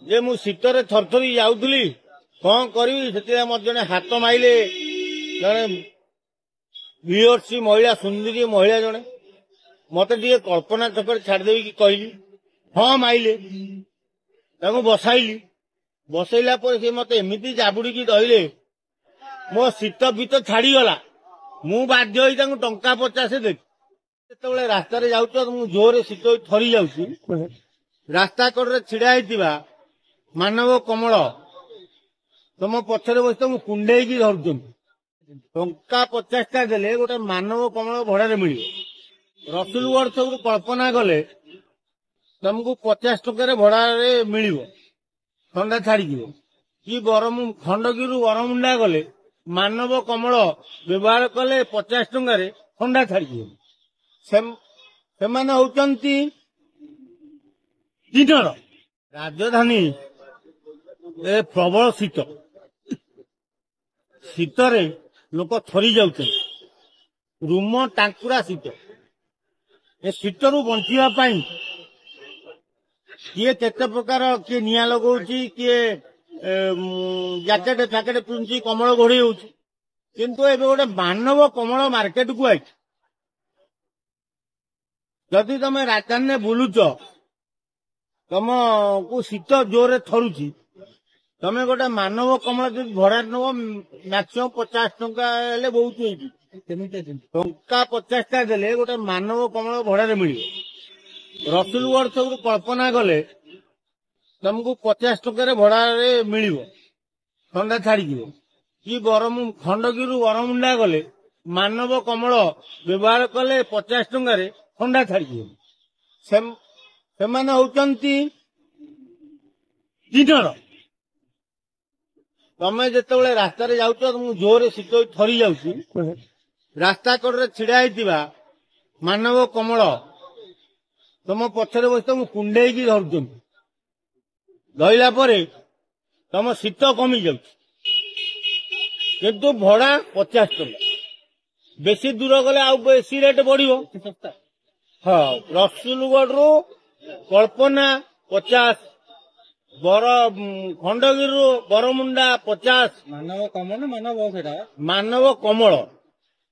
जे मु शीतर थरथरी जाऊली कौन करी से मत जड़े हाथ माइले जड़े वीरसी महिला सुंदरी महिला जड़े मत कल्पना छक छाड़देवी कि कहली हाँ माइले बसाइली बसैला सी मत एमती जाबुड़ी दहिले मो शीत बीत छाड़गला मु बाध्य टंका 50 देख जो रास्त जाऊँ जोरे शीत थरी जाऊँ रास्ता कड़े छिड़ा होता मानव कमल तुम पछरे बस तुम कुंडे धरु टंका 50 देले गोटे मानव कमल भड़े मिल रसुलगढ़ सब कल्पना गले तुमको 50 टकर भड़े मिल ठंडा छाड़ी कि खंडगिरी बरमुंडा गले मानव कमल व्यवहार कले 50 टकर ठंडा छाड़ी से होती दिनर राजधानी प्रबल शीत शीतरे लोक थरी जाउछन रूम टांकुरा शीत ए शीतरू बंचिया पाई किए केते प्रकार किए निया लगौछि किए जैकेट फैकेट पिंची कमल घोड़ी होछि किंतु एबे गोटे मानव कमल मार्केट को आई जदि तमे राजधानी बुलुच तुम को शीत जोरे थरुची तमे गोटे मानव कमल जो भड़ा नब मैक्सिमम 50 टंका बहुत टंका 50 देले गोटे मानव कमल भड़े मिल रसुलगढ़ सब कल्पना गले तुमको 50 टकर भड़े मिल ठंडा छाड़ी कि खंडगिरी बरमुंडा गले मानव कमल व्यवहार कले 50 टकर ठंडा छाड़ी से होती दिनर तमें जो रास्त जाऊँ जोरे शीत थरी जाऊँ रास्ता कड़े छिड़ा होता मानव कमल तुम पछरे बस तुम कुंडे धरु धरला तुम शीत कमी जाऊ किंतु भड़ा 50 टका बेसी दूर गले आउ बेसी रेट बढ़ियो हाँ रसुलगढ़ रू कल्पना 50 खंडगिरी बरमुंडा 50 मानव कमल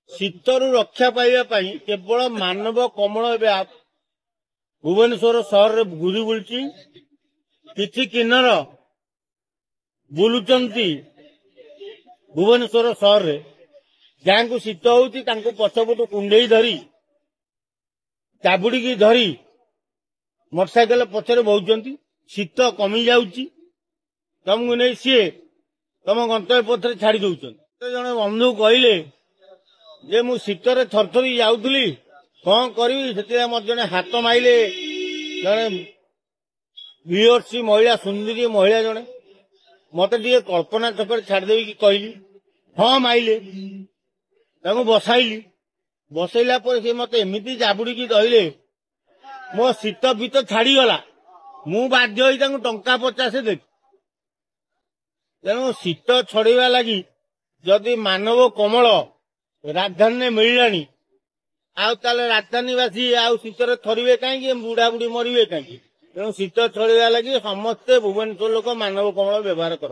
शीतरू रक्षा पाइबा केवल मानव कमल एवं भुवनेश्वर सहर रे घूरी बुलची किछि किन्नर बुलुचंती भुवनेश्वर सहर रे जहाँ को शीत होती पछपटू कुंडे धरी चाबुड़ी धरी मोटरसाइकेल पछरे बहुचंती शीत कमी जाउची तुमको नहीं सी तुम गंतव्य पथरे छाड़ी दौरान जड़े बंधु कहले जे मु शीतर थरथरी जाऊली कौन करी से मत जड़े हाथ माइले जड़े वीरसी महिला सुंदरी महिला जड़े मत कल्पना छक छाड़देवी कि कहली हाँ माइले बसाइली बसैला सी मत एमती जाबुड़ी दहिले मो शीत बीत छाड़गला मु बाध्य टंका 50 देख तेणु शीत छड़वा लगी जदि मानव कमल राजधानी मिललानी आउ राजधानीवासी आउ शीतर थरिवे कहीं बुढ़ा बुढ़ी मरिवे कहीं तेणु शीत छड़वा लगी समस्ते भुवनेश्वर लोक मानव कमल व्यवहार कर।